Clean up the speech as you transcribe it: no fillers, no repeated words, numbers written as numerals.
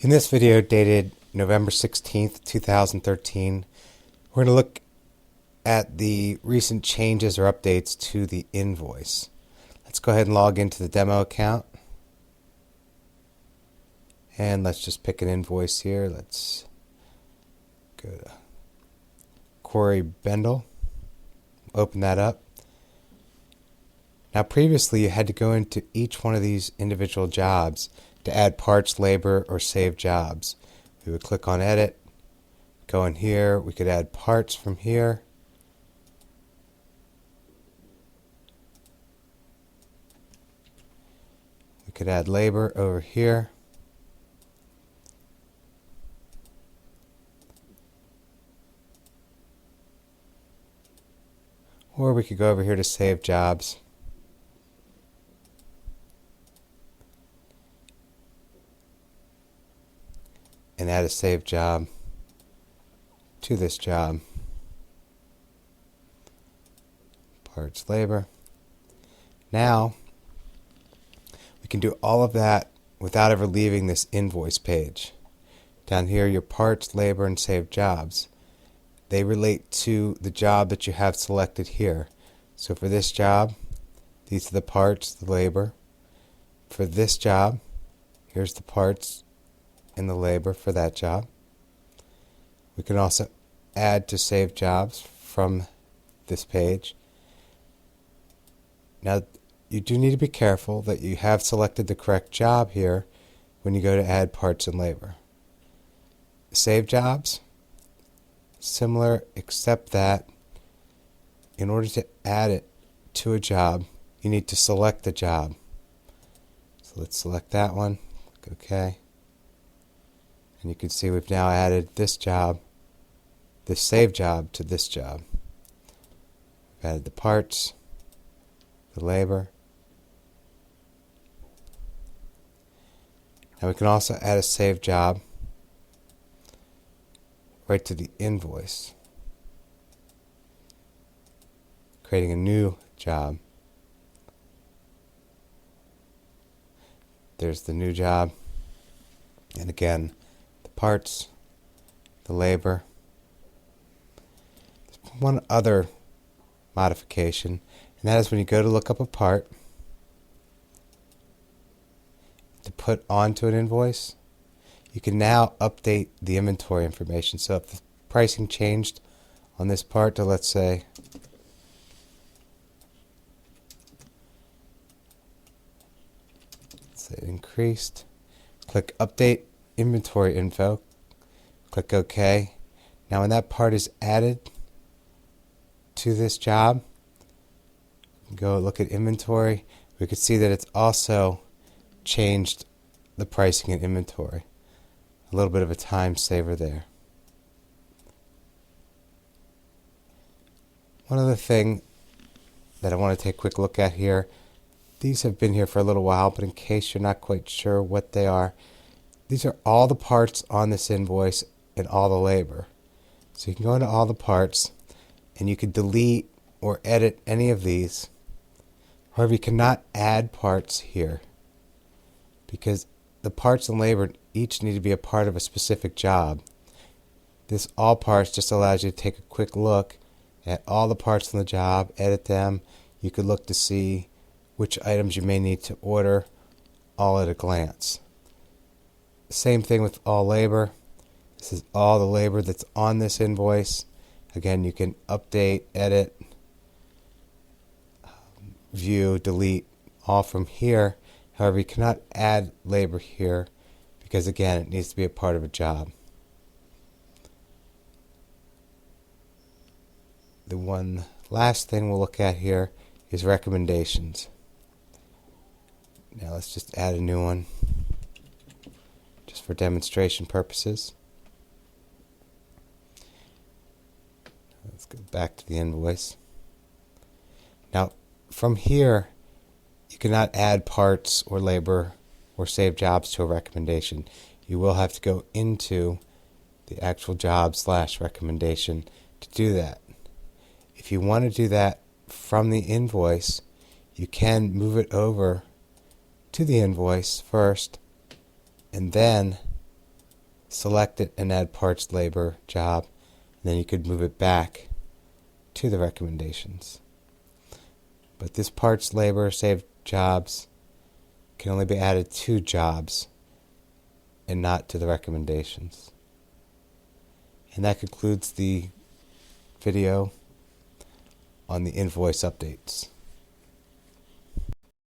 In this video dated November 16th, 2013, we're going to look at the recent changes or updates to the Invoice. Let's go ahead and log into the demo account. And let's just pick an invoice here. Let's go to Corey Bendel. Open that up. Now previously you had to go into each one of these individual jobs to add parts, labor, or save jobs. We would click on edit, go in here, we could add parts from here. We could add labor over here. Or we could go over here to save jobs. And add a save job to this job. Parts, labor. Now, we can do all of that without ever leaving this invoice page. Down here, your parts, labor, and save jobs. They relate to the job that you have selected here. So for this job, these are the parts, the labor. For this job, here's the parts and the labor for that job. We can also add to save jobs from this page. Now, you do need to be careful that you have selected the correct job here when you go to add parts and labor. Save jobs, similar, except that in order to add it to a job, you need to select the job. So let's select that one, click OK. And you can see we've now added this job, this save job, to this job. We've added the parts, the labor. Now we can also add a save job right to the invoice, creating a new job. There's the new job, and again, the parts, the labor. There's one other modification, and that is when you go to look up a part to put onto an invoice, you can now update the inventory information. So if the pricing changed on this part to, let's say, it increased, click update inventory info, click OK. Now when that part is added to this job, go look at inventory, we can see that it's also changed the pricing in inventory. A little bit of a time saver there. One other thing that I want to take a quick look at here, these have been here for a little while, but in case you're not quite sure what they are, these are all the parts on this invoice and all the labor. So you can go into all the parts and you can delete or edit any of these. However, you cannot add parts here because the parts and labor each need to be a part of a specific job. This all parts just allows you to take a quick look at all the parts on the job, edit them. You could look to see which items you may need to order all at a glance. Same thing with all labor. This is all the labor that's on this invoice. Again, you can update, edit, view, delete, all from here. However, you cannot add labor here because, again, it needs to be a part of a job. The one last thing we'll look at here is recommendations. Now let's just add a new one just for demonstration purposes. Let's go back to the invoice. Now from here you cannot add parts or labor or save jobs to a recommendation. You will have to go into the actual job/recommendation to do that. If you want to do that from the invoice, you can move it over to the invoice first and then select it and add parts labor job, and then you could move it back to the recommendations. But this parts labor saved jobs can only be added to jobs and not to the recommendations. And that concludes the video on the invoice updates.